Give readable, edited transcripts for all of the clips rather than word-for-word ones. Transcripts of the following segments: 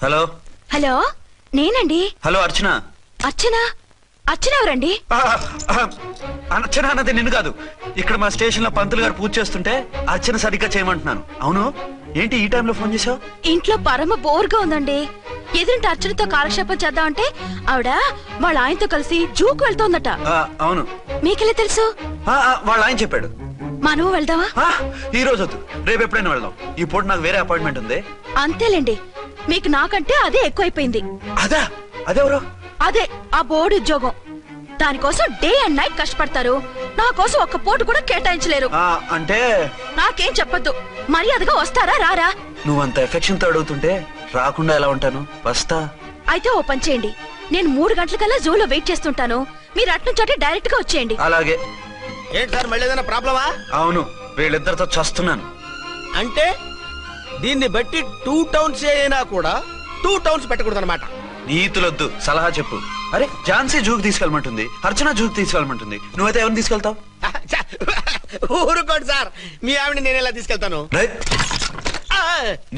Hello hello నేనండి. Hello అర్చన. అర్చన అర్చన ఎవరండి? అర్చన అన్నది నిన్ను కాదు. ఇక్కడ మా స్టేషన్ లో పంతులు గారు పూజ చేస్తుంటే అర్చన సరిగ్గా చేయమంటున్నాను. అవును, ఏంటి ఈ టైంలో ఫోన్ చేసావు? ఇంట్లో పరమ బోర్గా ఉందండి. ఎదురింటి అర్చనతో కాలక్షేపం చేద్దామంటే ఆవిడ వాళ్ళ ఆయనతో కలిసి జూకు వెళ్తోందట. అవును. మీకెలా తెలుసు? వాళ్ళ ఆయన చెప్పాడు. మనము వెళ్దామా? ఈ రోజు వద్దు, రేపు ఎప్పుడైనా వెళ్దాం. ఈ పూట నాకు వేరే అపాయింట్మెంట్ ఉంది. అంతేలేండి, మీకు నాకంటే అదే ఎక్కువైపోయింది. అదెవరు? అదే ఆ బోర్డు ఉద్యోగం. దానికోసం డే అండ్ నైట్ కష్టపడతారు. నా కోసం ఒక్క పోటు కూడా కేటాయించలేరు. అంటే నాకేం చెప్పొద్దు, మర్యాదగా వస్తారా రారా? నువ్వంత ఎఫెక్షన్ తో అడుగుతుంటే రాకుండా ఎలా ఉంటాను? వస్తా. అయితే ఓ పని చేయండి, నేను 3 గంటలకల్లా జూలో వెయిట్ చేస్తుంటాను. మీరు అట్నుంచి డైరెక్ట్ గా వచ్చేయండి. అలాగే. ఏంటి సార్, మళ్ళీ ఏదైనా ప్రాబ్లమా? అవును, వీళ్ళిద్దరితో చస్తున్నాను. అంటే దీన్ని బట్టి 2 టౌన్స్ అయినా కూడా 2 టౌన్స్ పెట్టకూడదు అనమాట. నీతులొద్దు, సలహా చెప్పు. అరే, ఝాన్సీ జూకి తీసుకెళ్ళమంటుంది, అర్చన జూకి తీసుకెళ్ళమంటుంది. నువ్వైతే ఎవరిని తీసుకెళ్తావు? ఊరుకోండి సార్, మీ ఆవిడ నేను ఎలా తీసుకెళ్తాను?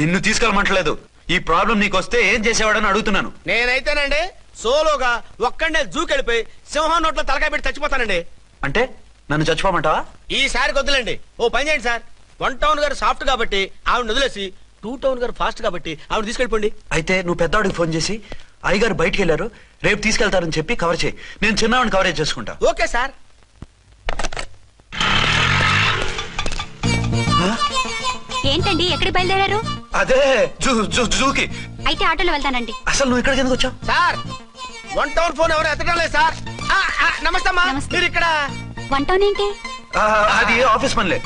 నిన్ను తీసుకెళ్ళమంటలేదు. ఈ ప్రాబ్లం నీకు వస్తే ఏం చేసేవాడని అడుగుతున్నాను. నేనైతేనండి సోలోగా ఒక్కడే జూకి వెళ్ళిపోయి సింహం నోట్లో తలకాయ పెట్టి చచ్చిపోతానండి. అంటే నన్ను చచ్చిపోమంటావా? ఈసారి వద్దులండి, ఓ పని చేయండి సార్. 1 టౌన్ గారు సాఫ్ట్ కాబట్టి ఆవిడ వదిలేసి 2 టౌన్ గారు ఫాస్ట్ కాబట్టి ఆవిడ తీసుకెళ్ళిపోండి. అయితే నువ్వు పెద్దవాడికి ఫోన్ చేసి అయ్యగారు బయటికి వెళ్ళారు, రేపు తీసుకెళ్తారని చెప్పి కవర్ చేయి. నేను చిన్నవాడిని కవరేజ్ చేసుకుంటా. Okay sir. ఏంటండి, ఎక్కడికి బయలుదేరారు? అదే జూకి. అయితే ఆటోలో వెళ్తానండి. అసలు నువ్వు ఇక్కడికి ఎందుకు వచ్చావు? సార్, 1 టౌన్ ఫోన్ ఎవరు ఎత్తడం లేదు సార్. నమస్తే అమ్మా. మీరు ఇక్కడ 1 టౌన్ ఏంటి? అది ఆఫీస్ పనిలే.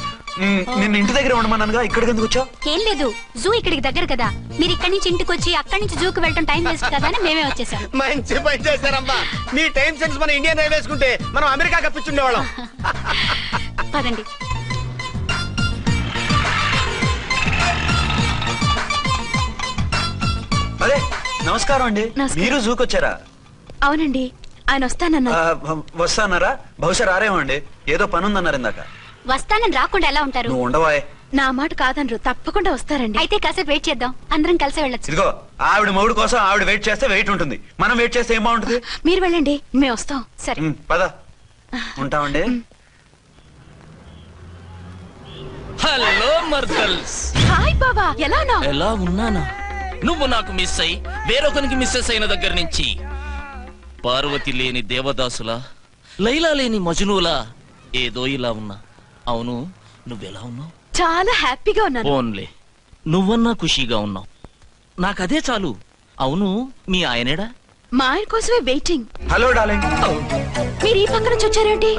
నిన్ను ఇంటి దగ్గర ఉండమన్నానుగా, ఇక్కడికి ఎందుకు వచ్చావు? ఏం లేదు, జూ ఇక్కడికి దగ్గర కదా. మీరు ఇక్కడి నుంచి ఇంటికి వచ్చి అక్కడి నుంచి జూకి వెళ్ళడం టైం వేస్ట్ కదా అని మేమే వచ్చేసాం. మంచి పని చేశారమ్మా. మీ టైం సెన్స్ మన ఇండియన్ రైల్వేస్ కుంటే మనం అమెరికా కప్పించుండేవాళ్ళం. పదండి. అదే, నమస్కారం అండి. మీరు జూకి వచ్చారా? అవునండి, ఆయన వస్తానన్నారు. వస్తానారా? బహుశా రారేమో అండి, ఏదో పని ఉందన్నారు ఇందాక. వస్తానని రాకుండా ఎలా ఉంటారు? నువ్వు ఉండవా? నా మాట కాదనరు, తప్పకుండా వస్తారండి. అయితే కాసేపు వెయిట్ చేద్దాం, అందరం కలిసి వెళ్ళొచ్చు. ఇదిగో, ఆవిడ మొగుడు కోసం ఆవిడ వెయిట్ చేస్తే వెయిట్ ఉంటుంది, మనం వెయిట్ చేస్తే ఏం బాగుంటుంది? మీరు వెళ్ళండి, మేము వస్తాం. సరే పద, ఉంటామండి. హలో మర్దల్స్. హాయ్ బాబా, ఎలా ఉన్నావు? ఎలా ఉన్నానా? నువ్వు నాకు మిస్ అయి వేరొకరికి మిస్సెస్ అయిన దగ్గర నుంచి పార్వతి లేని దేవదాసులా, లైలా లేని మజునులా ఏదో ఇలా ఉన్నా. అవును, నువ్వెలా ఉన్నావు? చాలా హ్యాపీగా ఉన్నాను. ఓన్లే నువ్వన్నా ఖుషీగా ఉన్నావు, నాకదే చాలు. అవును, మీ ఆయనేడా? మా ఆయన కోసమే వెయిటింగ్. Hello darling. మీరు ఈ పక్క నుంచి వచ్చారేంటి?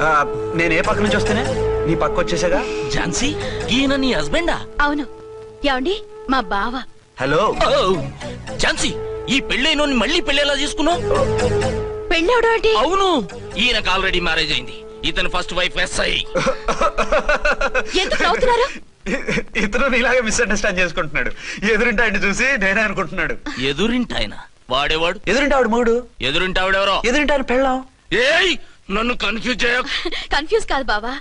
నేను ఏ పక్క నుంచి వస్తేనే నీ పక్క వచ్చేసాగా. ఝాన్సీ, ఈయన నీ హస్బెండా? అవును. ఏమండి, మా బావ. హలో. ఝాన్సీ, ఈ పెళ్ళైనోని మళ్ళీ పెళ్ళేలా చేసుకున్నావు? పెళ్ళవడం ఏంటి? అవును, ఈయనకు ఆల్రెడీ మ్యారేజ్ అయింది. ఇతను ఫస్ట్ వైఫ్ ఎస్ఐ. ఎందుకు నవ్వుతున్నారు? ఇతను నీలాగే మిస్అండర్స్టాండ్ చేసుకుంటున్నాడు. ఎదురింటి ఆయన చూసి నేనే అనుకుంటున్నాడు. ఎదురింటాయన వాడేవాడు? ఎదురింటి ఆవిడ మొగుడు. ఎదురింటి ఆవిడెవరో? ఎదురింటి ఆయన పెళ్ళాం. ఏయ్, నన్ను కన్ఫ్యూజ్ చేయ. కన్ఫ్యూజ్ కాదు బావా,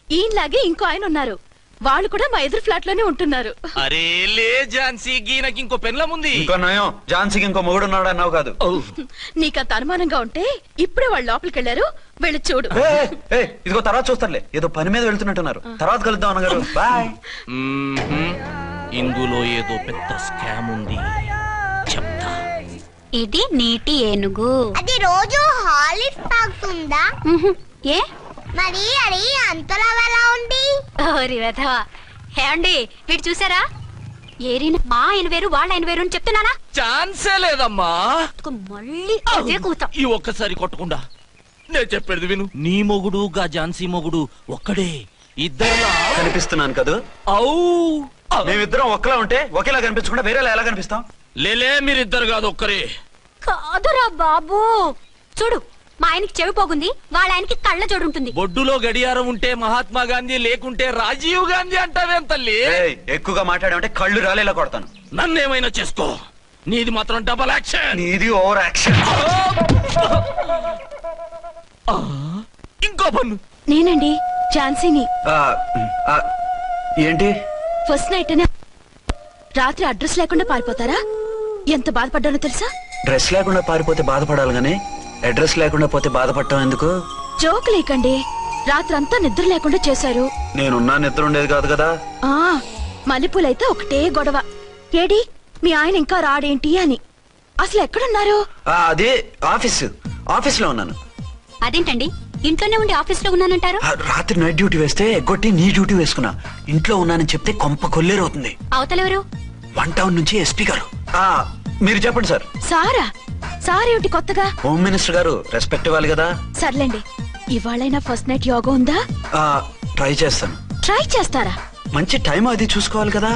ఈయనలాగే ఇంకో ఆయన ఉన్నారు. వాళ్ళు కూడా మా ఎదురు ఫ్లాట్ లోనే ఉంటున్నారు. అరే లే ఝాన్సీ, గీనకి ఇంకో పెళ్ళం ఉంది. ఇంకో నయం, ఝాన్సీకి ఇంకో మొగుడు ఉన్నాడు అన్నావు కాదు. నీకంత అనుమానంగా ఉంటే ఇప్పుడే వాళ్ళు లోపలికి వెళ్ళారు, వెళ్ళి చూడు. ఇదిగో తర్వాత చూస్తారులే, ఏదో పని మీద వెళ్తున్నట్టున్నారు. తర్వాత కలుద్దాం అన్నగారు. బాయ్. ఇందులో ఏదో పెద్ద స్కామ్ ఉంది, చెప్తా. ఇది నీటి ఏనుగు. అది రోజు హాలిక్స్ తాగుతుందా? ఏ మరి అది అంతలా ఎలా ఉంది? ఓరి వెధవా. ఏమండి, వీడు చూసారా? ఏరిన మా ఆయన వేరు వాళ్ళ ఆయన వేరు అని చెప్తున్నానా? ఛాన్సే లేదమ్మా. మళ్ళీ అదే కూతాం. ఈ ఒక్కసారి కొట్టకుండా నేను చెప్పేది విను. నీ మొగుడు గా ఝాన్సీ మొగుడు ఒక్కడే, ఇద్దరులా కనిపిస్తున్నాను కదా? మేమిద్దరం ఒక్కలా ఉంటే ఒకేలా కనిపించకుండా వేరేలా ఎలా కనిపిస్తాం? లేలే, మీరిద్దరు కాదు ఒక్కరే. కాదురా బాబు, చూడు, మా ఆయనకి చెవి పోగుంది, వాళ్ళ ఆయనకి కళ్ళ జోడు ఉంటుంది. బొడ్డులో గడియారం ఉంటే మహాత్మా గాంధీ, లేకుంటే రాజీవ్ గాంధీ అంటావేం తల్లి? ఎక్కువగా మాట్లాడామంటే కళ్ళు రాలేలా కొడతాను. నన్నేమైనా చేసుకో, నీది మాత్రం డబల్ యాక్షన్. నీది ఓవర్ యాక్షన్. ఇంకో పన్ను. నేనండి ఝాన్సీని. ఏంటి? ఫస్ట్ నైట్ రాత్రి అడ్రస్ లేకుండా పారిపోతారా? ఎంత బాధపడ్డానో తెలుసా? డ్రెస్ లేకుండా పారిపోతే బాధపడాలి గానీ అడ్రస్ లేకుండా పోతే బాధపడటం ఎందుకు? జోక్ లేకండి, రాత్రంతా నిద్ర లేకుండా చేశారు. నేనున్నా నిద్ర ఉండేది కాదు కదా. ఆ మల్లెపూలైతే ఒకటే గొడవ. ఏడి మీ ఆయన ఇంకా రాడేంటి అని. అసలు ఎక్కడున్నారు? అదే ఆఫీస్ లో ఉన్నాను. అదేంటండి ఇంట్లోనే ఉండి ఆఫీస్ లో ఉన్నానంటారు? రాత్రి నైట్ డ్యూటీ వేస్తే ఎగ్గొట్టి నీ డ్యూటీ వేసుకున్నా. ఇంట్లో ఉన్నానని చెప్తే కొంప కొల్లేరవుతుంది. అవతలెవరు? 1 టౌన్ నుంచి ఎస్పీ గారు. మీరు చెప్పండి సార్. సార్ ఏమిటి కొత్తగా? హోమ్ మినిస్టర్ గారు, రెస్పెక్ట్ ఇవ్వాలి కదా. సర్లేండి, ఇవాళైనా ఫస్ట్ నైట్ యోగా ఉందా? ట్రై చేస్తాను. ట్రై చేస్తారా? మంచి టైం అది చూసుకోవాలి కదా.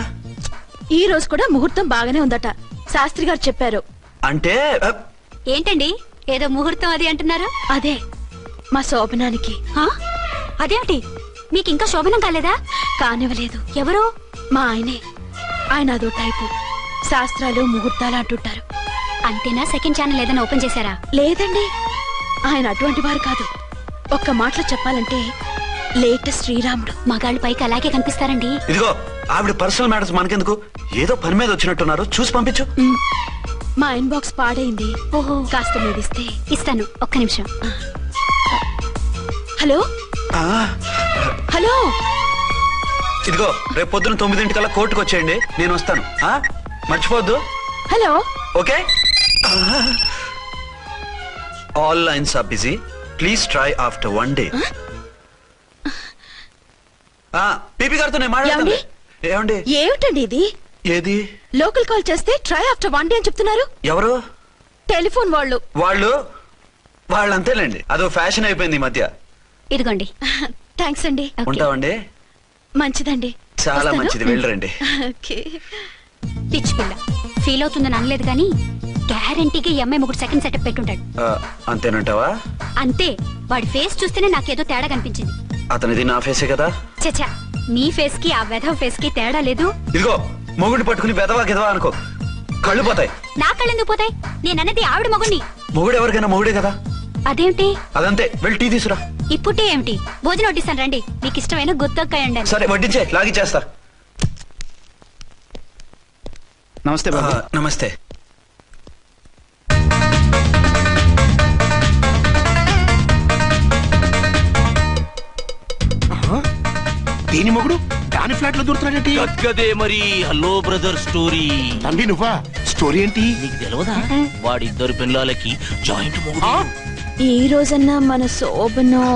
ఈ రోజు కూడా ముహూర్తం బాగానే ఉందట, శాస్త్రి గారు చెప్పారు. అంటే ఏంటండి ఏదో ముహూర్తం అది అంటున్నారు? అదే మా శోభనానికి. అదేమిటి మీకు ఇంకా శోభనం కాలేదా? కానివ్వలేదు. ఎవరు? మా ఆయనే. ఆయన అదో టైపు, శాస్త్రాలు ముహూర్తాలు అంటుంటారు. అంతేనా? సెకండ్ ఛానల్ ఏదైనా ఓపెన్ చేశారా? లేదండి, ఆయన అటువంటి వారు కాదు. ఒక్క మాటలో చెప్పాలంటే లేటెస్ట్ శ్రీరాముడు. మగాళ్ళు పైకి అలాగే కనిపిస్తారండి. ఇదిగో ఆవిడ పర్సనల్ మ్యాటర్స్ మనకెందుకు, ఏదో పని మీద వచ్చినట్టున్నారు, చూసి పంపించు. మా ఇన్బాక్స్ పాడైంది. ఓహో, కాస్త మీదిస్తే ఇస్తాను, ఒక్క నిమిషం. హలో హలో, ఇదిగో రేపు పొద్దున 9 కోర్టుకు వచ్చేయండి, నేను వస్తాను. మర్చిపోద్దు. Hello. Okay. All lines are busy, please try after 1 day. PP గారితో నేను మాట్లాడండి. ఏమండి? ఏమిటండి ఇది? ఏది? లోకల్ కాల్ చేస్తే ట్రై ఆఫ్టర్ 1 day అని చెప్తున్నారు. ఎవరు? టెలిఫోన్ వాళ్ళు అంతేలేండి, అదో ఫ్యాషన్ అయిపోయింది ఈ మధ్య. ఇదిగోండి. థ్యాంక్స్ అండి. ఉంటామండి. మంచిదండి. చాలా మంచిది, వెళ్ళరండి. పిచ్చి పిల్ల ఫీల్ అవుతుందని అనలేదు కానీ గ్యారంటీగా ఈ అమ్మాయి 3 సెకండ్ సెటప్ పెట్టుంటాడు. అంతేనంటావా? అంతే. వాడి ఫేస్ చూస్తేనే నాకేదో తేడా కనిపించింది. అతనిది నా ఫేసే కదా. చచ్చా, నీ ఫేస్ కి ఆ వెధవ ఫేస్ కి తేడా లేదు. ఇదిగో మొగుడిని పట్టుకుని వెధవా గెదవా అనుకో, కళ్ళు పోతాయి. నా కళ్ళు ఎందుకు పోతాయి? నేనన్నది ఆవిడ మొగుడిని. మొగుడు ఎవరికైనా మొగుడే కదా. అదేంటి? అదంతే, వెళ్ళి టీ తీసురా. ఇప్పుడే ఏమిటి? భోజనం వడ్డిస్తాను రండి. మీకు ఇష్టమైన గుత్తొక్కాయ ఉండండి. సరే వడ్డించే, లాగిచ్చేస్తా. నమస్తే బాబు. నమస్తే. దేని మొగుడు దాని ఫ్లాట్ లో దూరుతున్నాడేంటి? గదే మరి. Hello brother story. తండ్రి నువ్వా? స్టోరీ ఏంటి? నీకు తెలియదా? వాడిద్దరు పిల్లలకి జాయింట్ మొగుడు. ఈ రోజన్నా మన శోభనం.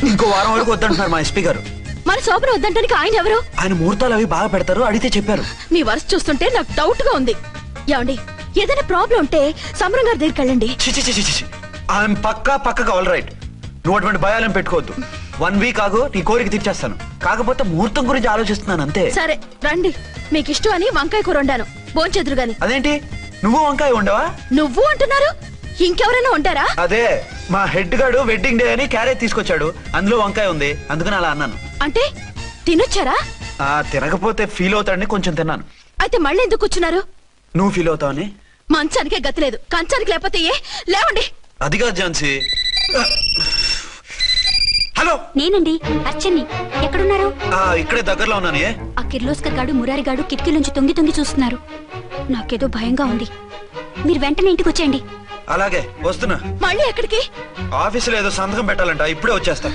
ఇంకో వారం వరకు వద్దంటున్నారు మా ఎస్పీ గారు. మన శోభనం వద్దంటానికి ఆయన ఎవరు? ఆయన ముహూర్తాలు అవి బాగా పెడతారు, అడిగితే చెప్పారు. మీ వరుస చూస్తుంటే నాకు డౌట్ గా ఉంది. ఏమండి, ఏదైనా ప్రాబ్లం ఉంటే సమరం గారి దగ్గరికి వెళ్ళండి. ఆయన పక్కగా ఆల్ రైట్. నువ్వు అటువంటి భయాలను పెట్టుకోవద్దు. 1 week ఆగు, నీ కోరిక తీర్చేస్తాను. కాకపోతే ముహూర్తం గురించి ఆలోచిస్తున్నాను అంతే. సరే రండి, మీకు ఇష్టం అని వంకాయ కూర వండాను, భోంచెదురు గాని. అదేంటి నువ్వు వంకాయ ఉండవా? నువ్వు అంటున్నారు, ఇంకెవరైనా ఉంటారా? అదే మా హెడ్ గాడు వెడ్డింగ్ డే అని క్యారేజ్ తీసుకొచ్చాడు, అందులో వంకాయ ఉంది, అందుకని అలా అన్నాను. అంటే తినొచ్చారా? తినకపోతే ఫీల్ అవుతాడని కొంచెం తిన్నాను. అయితే మళ్ళీ ఎందుకు కూర్చున్నారు? నువ్వు ఫీల్ అవుతావని. మంచానికే గతి లేదు, కంచానికి లేకపోతే ఏ? లేవండి. అది కాదు ఝాన్సీ. హలో, నేనండి అర్చన్ని. ఎక్కడున్నారు? ఇక్కడే దగ్గరలో ఉన్నాను. ఆ కిర్లోస్కర్ గాడు మురారి గాడు కిటికీలోంచి తొంగి చూస్తున్నారు. నాకేదో భయంగా ఉంది. మీరు వెంటనే ఇంటికి వచ్చేయండి. అలాగే వస్తున్నా. మళ్ళీ ఎక్కడికి? ఆఫీసులో ఏదో సంతకం పెట్టాలంట, ఇప్పుడే వచ్చేస్తా.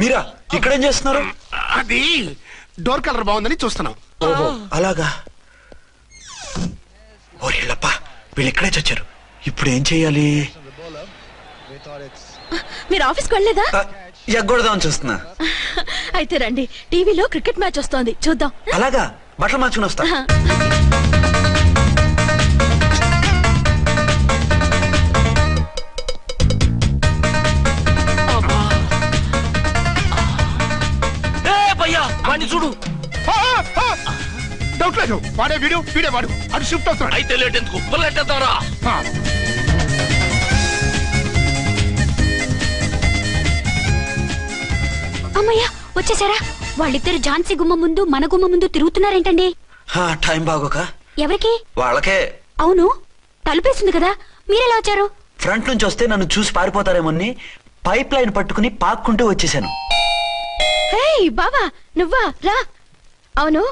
మీరా ఇక్కడేం చేస్తున్నారు? అది డోర్ కలర్ బాగుందని చూస్తున్నాం. ఓహో అలాగా. ఓరేళ్ళప్ప, వీళ్ళు ఇక్కడే చచ్చారు. ఇప్పుడు ఏం చెయ్యాలి? మీరు ఆఫీస్కి వెళ్ళలేదా? ఎగ్గొడదామని చూస్తున్నా. అయితే రండి, టీవీలో క్రికెట్ మ్యాచ్ వస్తోంది, చూద్దాం. అలాగా, బట్టలు మార్చుకుని వస్తా. చూడు. డౌట్ లేదు, వాడే వీడే వాడు. అటు షిఫ్ట్ అవుతాడు. అయితే లేట్ ఎందుకు, బుల్లెట్టేద్దాంరా. అమ్మయ్యా, వచ్చేసారా? వాళ్ళిద్దరు ఝాన్సీ గుమ్మ ముందు మన గుమ్మ ముందు తిరుగుతున్నారేంటండి? టైం బాగోక. ఎవరికి? వాళ్ళకే. అవును, తలుపేస్తుంది కదా, మీరెలా వచ్చారు? ఫ్రంట్ నుంచి వస్తే నన్ను చూసి పారిపోతారేమోని పైప్ లైన్ పట్టుకుని పాక్కుంటూ వచ్చేసాను. హే బావా, నువ్వా? రా. అవును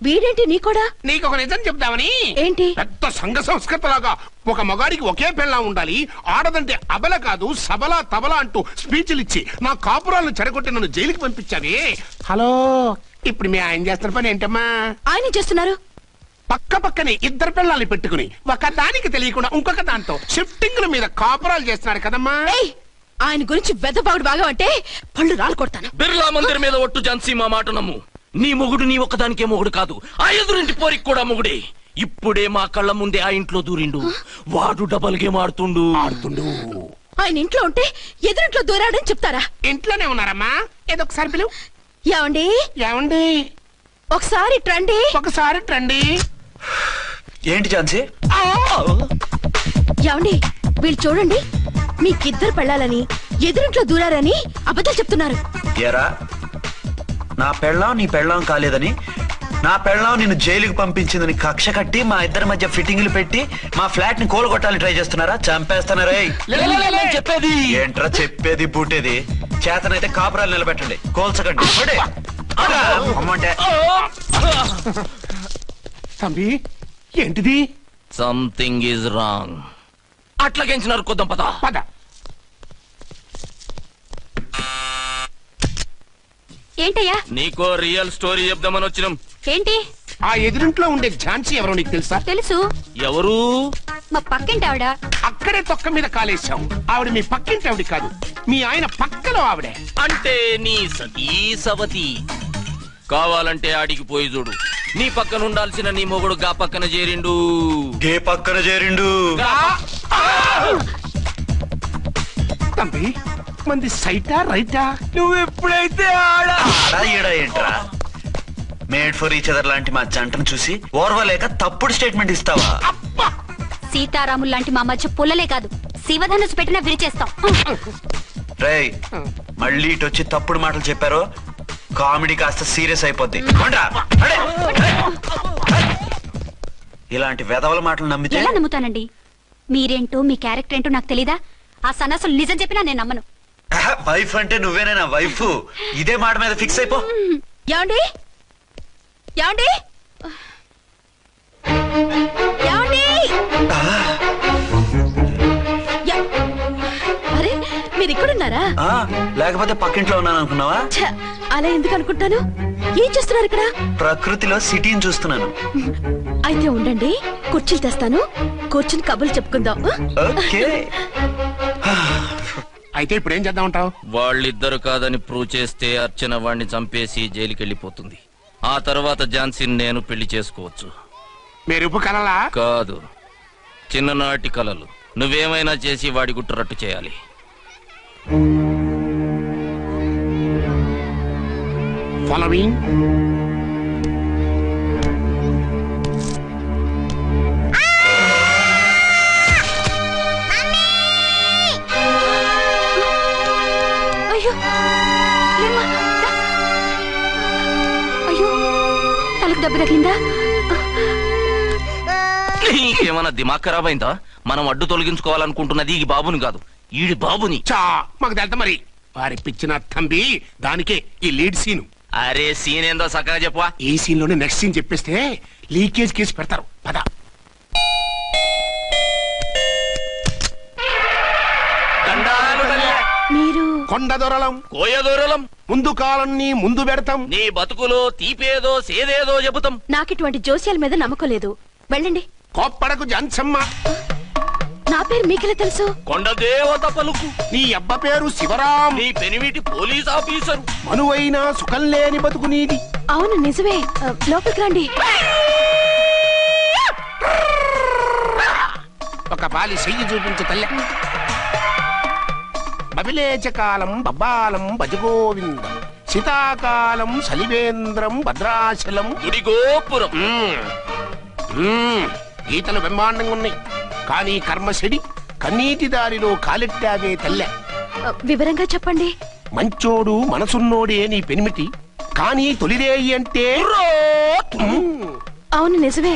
వీడేంటి నీ కూడా నీకు ఒక నిజం చెప్దామని. ఏంటి? పెద్ద సంఘ సంస్కృతలాగా ఒక మగాడికి ఒకే పెళ్ళం ఉండాలి, ఆడదంటే అబల కాదు సబల తబల అంటూ స్పీచ్లు ఇచ్చి నా కాపురాలను చెడగొట్టి నన్ను జైలుకి పంపించావి. హలో, ఇప్పుడు మీ ఆయన చేస్తున్న పని ఏంటమ్మా? ఆయన చేస్తున్నారు పక్క పక్కనే ఇద్దరు పిల్లల్ని పెట్టుకుని ఒక దానికి తెలియకుండా ఇంకొక దాంతో షిఫ్టింగ్ల మీద కాపురాలు చేస్తున్నాడు కదమ్మా. ఏయ్, ఆయన గురించి వెదబాగుడు బాగా అంటే పళ్ళు రాలు కొడతాను. బిర్లా మందిర్ మీద ఒట్టు ఝాన్సీ మా మాట నమ్ము. నీ మొగుడు నీ ఒక్కదానికే మొగుడు కాదు, ఆ ఎదురింటి పోరికి కూడా మొగుడే. ఇప్పుడే మా కళ్ళ ముందే ఆ ఇంట్లో దూరిండు. వాడు డబల్ గేమ్ ఆడుతుండు. ఆయన ఇంట్లో ఉంటే ఎదురింట్లో దూరాడని చెప్తారా? ఇంట్లోనే ఉన్నారమ్మా. ఏదో ఒకసారి పిలువు. ఏమండి ఏమండి ఒకసారి ట్రండి. ఒకసారి రండి. ఏంటి ఝాన్సీ? ఏమండి వీళ్ళు చూడండి, మీకిద్దరు పెళ్ళాలని ఎదురింట్లో దూరారని అబద్ధాలు చెప్తున్నారు. ఎరా, నా పెళ్ళాం నీ పెళ్ళాం కాలేదని, నా పెళ్ళాం నిన్ను జైలుకి పంపించిందని కక్ష కట్టి మా ఇద్దరి మధ్య ఫిట్టింగ్లు పెట్టి మా ఫ్లాట్ ని కోలగొట్టాలని ట్రై చేస్తున్నారా? చంపేస్తున్నారా? చెప్పేది ఏంట్రా చెప్పేది బూటేది? చేతనైతే కాపురాలు నిలబెట్టండి, కోల్చకండి. అమ్మంటే తంబి ఏంటిది? Something is wrong. అట్లాగెంచినారు కొద్దాం పద. పద. ఏంటయ్యా? నీకో రియల్ స్టోరీ చెప్దామని వచ్చినాం. ఏంటి? ఆ ఎదురింట్లో ఉండే ఝాన్సీ ఎవరో నీకు తెలుసా? తెలుసు. ఎవరు? మా పక్కింటి ఆవిడ. అక్కడే తొక్క మీద కాలేశావు. ఆవిడ మీ పక్కింటి ఆవిడ కాదు, మీ ఆయన పక్కలో ఆవిడే. అంటే నీ సతీ సవతి. కావాలంటే ఆడికి పోయి చూడు. నీ పక్కన ఉండాల్సిన నీ మొగుడు గా పక్కన చేరిండు. గే పక్కన చేరిండు. తంబి మంది సైటా రైటా? నువ్వు ఎప్పుడైతే ఆడా ఈడా ఏంట్రా? మేడ్ ఫర్ ఈచ్ అదర్ లాంటి మా జంటను చూసి ఓర్వలేక తప్పుడు స్టేట్మెంట్ ఇస్తావా? సీతారాములు లాంటి మా మధ్య పుల్లలే కాదు, శివధనుసు పెట్టినా విరిచేస్తాం. రేయ్, మళ్ళీ ఇటు వచ్చి తప్పుడు మాటలు చెప్పారో కామెడీ కాస్త సీరియస్ అయిపోద్ది. ఇలాంటి వెధవల మాటలు నమ్మితే ఎలా నమ్ముతానండి? మీరేంటో మీ క్యారెక్టర్ ఏంటో నాకు తెలీదా? ఆ సన్నాసులు నిజం చెప్పినా నేను నమ్మను. వైఫ్ అంటే నువ్వేనా వైఫ్? ఇదే మాట మీద ఫిక్స్ అయిపో. ఏమండి ఏమండి ఏమండి? అరే మీరు ఇక్కడున్నారా? లేకపోతే పక్కింట్లో ఉన్నాను అనుకున్నావా? అలా ఎందుకు అనుకుంటాను? ఏం చేస్తున్నారు ఇక్కడ? ప్రకృతిలో సిటీని చూస్తున్నాను. అయితే ఉండండి, కుర్చీలు తెస్తాను, కూర్చుని కబుర్లు చెప్పుకుందాం. ఓకే. అయితే ఇప్పుడు ఏం చేద్దాం అంటావు? వాళ్ళిద్దరు కాదని ప్రూవ్ చేస్తే అర్చన వాణ్ణి చంపేసి జైలుకి వెళ్ళిపోతుంది. ఆ తర్వాత ఝాన్సీని నేను పెళ్లి చేసుకోవచ్చు. మీరు కలలా? కాదు, చిన్ననాటి కలలు. నువ్వేమైనా చేసి వాడి గుట్టురట్టు చేయాలి. ఫాలోయింగ్. అయ్యో లేమ్మా, దా. అయ్యో తలకు దెబ్బ తగిలిందా? నీకేమన్నా దిమాగ్ ఖరాబ్ అయిందా? మనం అడ్డు తొలగించుకోవాలనుకుంటున్నది ఈ బాబుని కాదు, ఈడి బాబుని. చా మాకు తెలుతా మరి. వారి పిచ్చిన తంబి దానికే ఈ లీడ్ సీను. అరే సీన్ ఏందో సక్కగా చెప్పవా? ఈ సీన్ లోనే నెక్స్ట్ సీన్ చెప్పేస్తే లీకేజ్ కేసు పెడతారు. పద. మీరు కొండ దొరలం కోయ దూరలం ముందు కాలన్నీ ముందు పెడతాం. నీ బతుకులో తీపేదో సేదేదో చెబుతాం. నాకిటువంటి జోస్యాల మీద నమ్మకం లేదు, వెళ్ళండి. కోప్పడకు జన్సమ్మ. నా పేరు మీకెలా తెలుసు? కొండ దేవత పలుకు. నీ అబ్బ పేరు శివరాం. నీ పెనిమిటి పోలీస్ ఆఫీసరు. మనువైనా సుఖం లేని బతుకు నీది. అవును నిజమే. లోపలికి రండి. ఒక పాలి చెయ్యి చూపించు తల్లె. బబిలేచకాలం బబ్బాలం భజగోవిందం, శీతాకాలం సలివేంద్రం భద్రాచలం. గుడి గోపురం. గీతలు బ్రహ్మాండంగా ఉన్నాయి, కానీ కర్మశడి కన్నీటి దారిలో కాలెట్టావే తల్లె. వివరంగా చెప్పండి. మంచోడు మనసున్నోడే నీ పెనిమిటి, కానీ తొలిరేయి అంటే అవును నిజమే.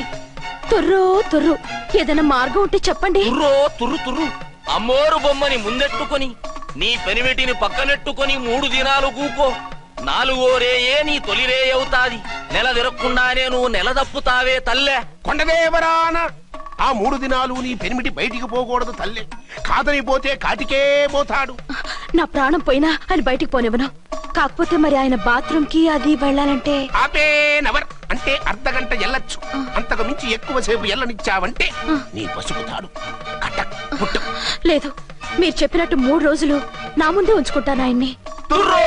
తుర్రు తుర్రు. ఏదైనా మార్గం ఉంటే చెప్పండి. తుర్రో తుర్రు తుర్రు. అమ్మోరు బొమ్మని ముందెట్టుకొని నీ పెనిమిటిని పక్కనెట్టుకొని 3 దినాలు కూకో. నాలుగో రేయే నీ తొలి రే అవుతాది. నెల తిరగకుండానే నువ్వు నెల తప్పుతావే తల్లే. కొండదేవరాన ఆ 3 దినాలు నీ పెనిమిటి బయటికి పోకూడదు తల్లే. కాదని పోతే కాటికే పోతాడు. నా ప్రాణం పోయినా ఆయన బయటికి పోనివ్వను. కాకపోతే మరి ఆయన బాత్రూమ్ కి అది వెళ్ళాలంటే ఆపేనవర్ అంటే అర్ధగంట ఎల్లొచ్చు. అంతకు మించి ఎక్కువసేపు ఎల్లనిచ్చావంటే నీ పసుపుతాడు కట్టక్ పుట్టక్. లేదు, మీరు చెప్పినట్టు 3 రోజులు నా ముందే ఉంచుకుంటాను ఆయన్ని. తుర్రో